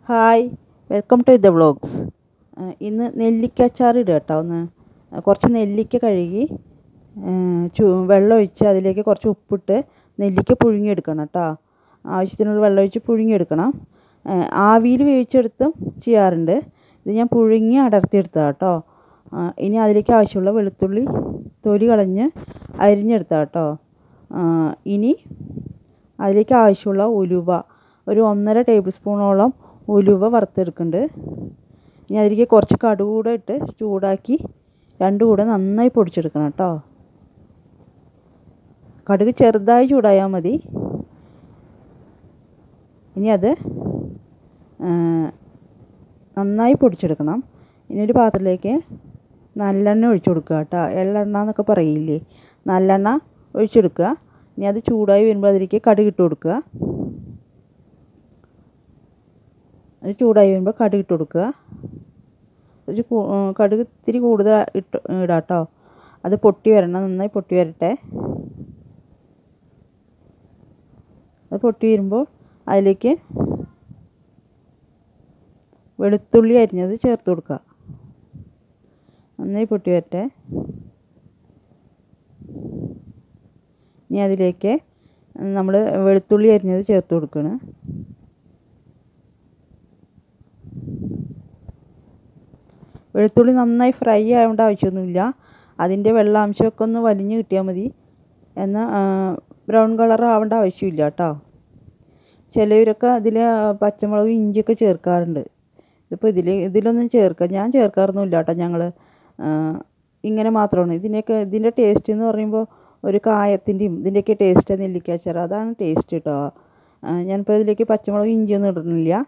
Hi, welcome to the vlogs. ഇന്ന് നെല്ലിക്ക അച്ചാർ ഇടുക കേട്ടോ. കുറച്ച് നെല്ലിക്ക കഴുകി വെള്ളമൊഴിച്ച് അതിലേക്ക് കുറച്ച് ഉപ്പിട്ട് നെല്ലിക്ക പുഴുങ്ങിയെടുക്കണം കേട്ടോ. ആവശ്യത്തിനുള്ള വെള്ളമൊഴിച്ച് പുഴുങ്ങിയെടുക്കണം. ആവിയിൽ വേവിച്ചെടുത്തും ചെയ്യാറുണ്ട്. ഇത് ഞാൻ പുഴുങ്ങി അടർത്തിയെടുത്തതാണ് കേട്ടോ. ഇനി അതിലേക്ക് ആവശ്യമുള്ള വെളുത്തുള്ളി തൊലി കളഞ്ഞ് അരിഞ്ഞെടുത്തതാണ് കേട്ടോ. ഇനി അതിലേക്ക് ആവശ്യമുള്ള ഉലുവ ഒരു 1.5 ടേബിൾ സ്പൂണോളം ഉലുവ വറുത്തെടുക്കുന്നുണ്ട്. ഇനി അതിലേക്ക് കുറച്ച് കടുക് കൂടെ ഇട്ട് ചൂടാക്കി രണ്ടും കൂടെ നന്നായി പൊടിച്ചെടുക്കണം കേട്ടോ. കടുക് ചെറുതായി ചൂടായാൽ മതി. ഇനി അത് നന്നായി പൊടിച്ചെടുക്കണം. ഇനി ഒരു പാത്രത്തിലേക്ക് നല്ലെണ്ണ ഒഴിച്ചു കൊടുക്കുക കേട്ടോ. എള്ളെണ്ണ എന്നൊക്കെ പറയില്ലേ, നല്ലെണ്ണ ഒഴിച്ചെടുക്കുക. ഇനി അത് ചൂടായി വരുമ്പോൾ അതിലേക്ക് കടുക് ഇട്ട് കൊടുക്കുക. അത് ചൂടായി വരുമ്പോൾ കടുക് ഇട്ട് കൊടുക്കുക. കടുക് ഇത്തിരി കൂടുതൽ ഇടാം കേട്ടോ. അത് പൊട്ടി വരണം, നന്നായി പൊട്ടി വരട്ടെ. അത് പൊട്ടി വരുമ്പോൾ അതിലേക്ക് വെളുത്തുള്ളി അരിഞ്ഞത് ചേർത്ത് കൊടുക്കുക. നന്നായി പൊട്ടി വരട്ടെ. ഇനി അതിലേക്ക് നമ്മൾ വെളുത്തുള്ളി അരിഞ്ഞത് ചേർത്ത് കൊടുക്കണം. വെളുത്തുള്ളി നന്നായി ഫ്രൈ ആവേണ്ട ആവശ്യമൊന്നുമില്ല. അതിൻ്റെ വെള്ളാംശമൊക്കെ ഒന്ന് വലിഞ്ഞ് കിട്ടിയാൽ മതി. എന്നാൽ ബ്രൗൺ കളർ ആവേണ്ട ആവശ്യമില്ല കേട്ടോ. ചിലവരൊക്കെ അതിൽ പച്ചമുളക് ഇഞ്ചിയൊക്കെ ചേർക്കാറുണ്ട്. ഇതിപ്പോൾ ഇതിലൊന്നും ഞാൻ ചേർക്കാറൊന്നുമില്ല കേട്ടോ. ഞങ്ങൾ ഇങ്ങനെ മാത്രമാണ്. ഇതിൻ്റെ ടേസ്റ്റ് എന്ന് പറയുമ്പോൾ ഒരു കായത്തിൻ്റെയും ഇതിൻ്റെയൊക്കെ ടേസ്റ്റ് നെല്ലിക്ക അച്ചാർ, അതാണ് ടേസ്റ്റ് കേട്ടോ. ഞാനിപ്പോൾ ഇതിലേക്ക് പച്ചമുളക് ഇഞ്ചിയൊന്നും ഇടുന്നില്ല.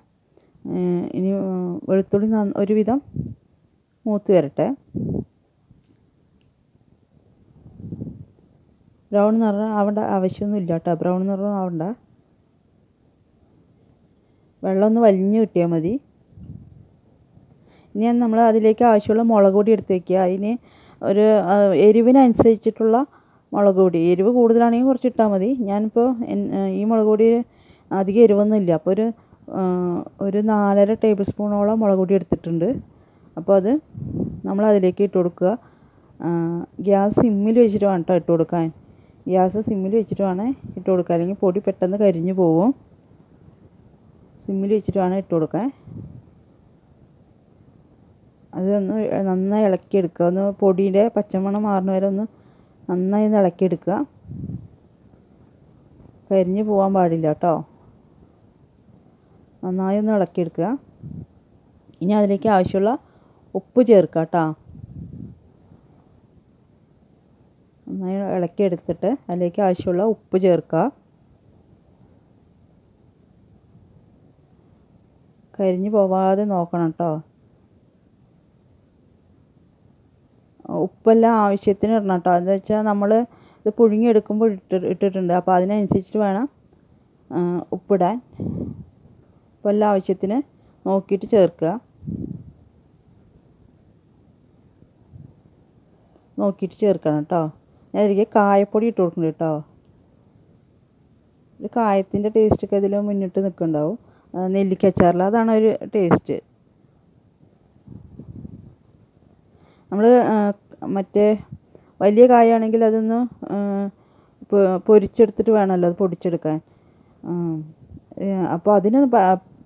ഇനി വെളുത്തുള്ളി ഒരുവിധം മൂത്ത് വരട്ടെ. ബ്രൗൺ നിറം ആവേണ്ട ആവശ്യമൊന്നുമില്ല കേട്ടോ. ബ്രൗൺ നിറം ആവണ്ട. വെള്ളം ഒന്ന് വലിഞ്ഞ് കിട്ടിയാൽ മതി. ഇനി നമ്മൾ അതിലേക്ക് ആവശ്യമുള്ള മുളക് പൊടി എടുത്ത് വയ്ക്കുക. അതിന് ഒരു എരിവിനനുസരിച്ചിട്ടുള്ള മുളക് പൊടി. എരിവ് കൂടുതലാണെങ്കിൽ കുറച്ച് ഇട്ടാൽ മതി. ഞാനിപ്പോൾ ഈ മുളക് പൊടി അധികം എരിവൊന്നുമില്ല. അപ്പോൾ ഒരു 4.5 ടേബിൾ സ്പൂണോളം മുളക് പൊടി എടുത്തിട്ടുണ്ട്. അപ്പോൾ അത് നമ്മൾ അതിലേക്ക് ഇട്ട് കൊടുക്കുക. ഗ്യാസ് സിമ്മിൽ വെച്ചിട്ട് വേണം കേട്ടോ ഇട്ട് കൊടുക്കാൻ. ഗ്യാസ് സിമ്മിൽ വെച്ചിട്ട് വേണം ഇട്ട് കൊടുക്കുക, അല്ലെങ്കിൽ പൊടി പെട്ടെന്ന് കരിഞ്ഞു പോകും. സിമ്മിൽ വെച്ചിട്ട് വേണം ഇട്ട് കൊടുക്കാൻ. അതൊന്ന് നന്നായി ഇളക്കിയെടുക്കുക. ഒന്ന് പൊടിയുടെ പച്ചമണം മാറുന്ന വരെ ഒന്ന് നന്നായി ഒന്ന് ഇളക്കിയെടുക്കുക. കരിഞ്ഞു പോകാൻ പാടില്ല കേട്ടോ. നന്നായി ഒന്ന് ഇളക്കിയെടുക്കുക. ഇനി അതിലേക്ക് ആവശ്യമുള്ള ഉപ്പ് ചേർക്കുക കേട്ടോ. നന്നായി ഇളക്കിയെടുത്തിട്ട് അതിലേക്ക് ആവശ്യമുള്ള ഉപ്പ് ചേർക്കുക. കരിഞ്ഞു പോവാതെ നോക്കണം കേട്ടോ. ഉപ്പെല്ലാം ആവശ്യത്തിന് ഇടണം കേട്ടോ. എന്താ വെച്ചാൽ നമ്മൾ ഇത് പുഴുങ്ങിയെടുക്കുമ്പോൾ ഇട്ടിട്ടുണ്ട്. അപ്പോൾ അതിനനുസരിച്ചിട്ട് വേണം ഉപ്പിടാൻ. ഉപ്പെല്ലാം ആവശ്യത്തിന് നോക്കിയിട്ട് ചേർക്കുക. നോക്കിയിട്ട് ചേർക്കണം കേട്ടോ. ഞാൻ അതിലേക്ക് കായപ്പൊടി ഇട്ട് കൊടുക്കുന്നുണ്ട് കേട്ടോ. ഒരു കായത്തിൻ്റെ ടേസ്റ്റൊക്കെ ഇതിൽ മുന്നിട്ട് നിൽക്കുന്നുണ്ടാവും നെല്ലിക്ക അച്ചാറിൽ. അതാണ് ഒരു ടേസ്റ്റ്. നമ്മൾ മറ്റേ വലിയ കായാണെങ്കിൽ അതൊന്ന് പൊരിച്ചെടുത്തിട്ട് വേണമല്ലോ അത് പൊടിച്ചെടുക്കാൻ. അപ്പോൾ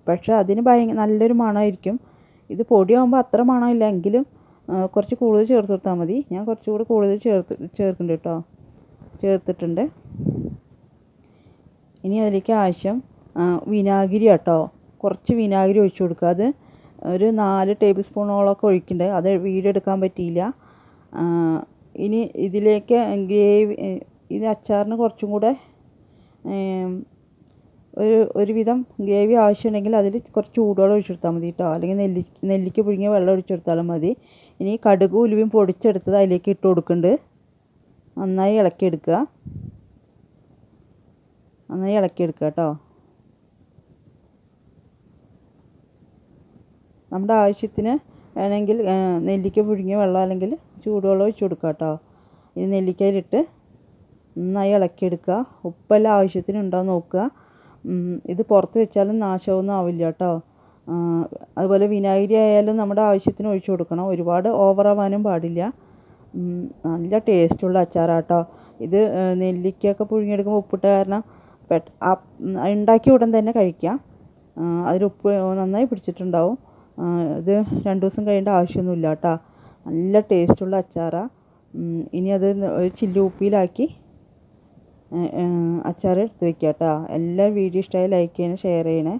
പക്ഷേ അതിന് നല്ലൊരു മണമായിരിക്കും. ഇത് പൊടിയാകുമ്പോൾ അത്ര മണമില്ല, എങ്കിലും കുറച്ച് കൂടുതൽ ചേർത്ത് കൊടുത്താൽ മതി. ഞാൻ കുറച്ചുകൂടി കൂടുതൽ ചേർക്കുന്നുണ്ട് കേട്ടോ. ചേർത്തിട്ടുണ്ട്. ഇനി അതിലേക്ക് ആവശ്യം വിനാഗിരി കേട്ടോ. കുറച്ച് വിനാഗിരി ഒഴിച്ചു കൊടുക്കുക. അത് ഒരു 4 ടേബിൾ സ്പൂണോളമൊക്കെ ഒഴിക്കുന്നുണ്ട്. അത് വീഡിയോ എടുക്കാൻ പറ്റിയില്ല. ഇനി ഇതിലേക്ക് ഇത് അച്ചാറിന് കുറച്ചും കൂടെ ഒരുവിധം ഗ്രേവി ആവശ്യമുണ്ടെങ്കിൽ അതിൽ കുറച്ച് ചൂടുവെള്ളം ഒഴിച്ചെടുത്താൽ മതി കേട്ടോ. അല്ലെങ്കിൽ നെല്ലിക്ക പുഴുങ്ങിയ വെള്ളം ഒഴിച്ചെടുത്താലും മതി. ഇനി കടുക് ഉലുവയും പൊടിച്ചെടുത്തത് അതിലേക്ക് ഇട്ട് കൊടുക്കുന്നുണ്ട്. നന്നായി ഇളക്കിയെടുക്കുക. നന്നായി ഇളക്കിയെടുക്കുക കേട്ടോ. നമ്മുടെ ആവശ്യത്തിന് വേണമെങ്കിൽ നെല്ലിക്ക പുഴുങ്ങിയ വെള്ളം അല്ലെങ്കിൽ ചൂടുവെള്ളം ഒഴിച്ച് കൊടുക്കുക കേട്ടോ. ഇത് നെല്ലിക്കയിലിട്ട് നന്നായി ഇളക്കിയെടുക്കുക. ഉപ്പെല്ലാം ആവശ്യത്തിന് ഉണ്ടോ എന്ന് നോക്കുക. ഇത് പുറത്ത് വെച്ചാലും നാശമൊന്നും ആവില്ല കേട്ടോ. അതുപോലെ വിനാഗിരി ആയാലും നമ്മുടെ ആവശ്യത്തിന് ഒഴിച്ച് കൊടുക്കണം. ഒരുപാട് ഓവറാവാനും പാടില്ല. നല്ല ടേസ്റ്റുള്ള അച്ചാറാട്ടോ ഇത്. നെല്ലിക്കയൊക്കെ പുഴുങ്ങിയെടുക്കുമ്പോൾ ഉപ്പിട്ട കാരണം ഉണ്ടാക്കിയ ഉടൻ തന്നെ കഴിക്കാം. അതിൽ ഉപ്പ് നന്നായി പിടിച്ചിട്ടുണ്ടാവും. ഇത് 2 ദിവസം കഴിയേണ്ട ആവശ്യമൊന്നുമില്ല കേട്ടോ. നല്ല ടേസ്റ്റുള്ള അച്ചാറാണ്. ഇനി അത് ഒരു ചില്ലുകുപ്പിയിലാക്കി അച്ചാർ എടുത്ത് വെക്കുക കേട്ടോ. എല്ലാ വീഡിയോ ഇഷ്ടമായി ലൈക്ക് ചെയ്യണേ, ഷെയർ ചെയ്യണേ.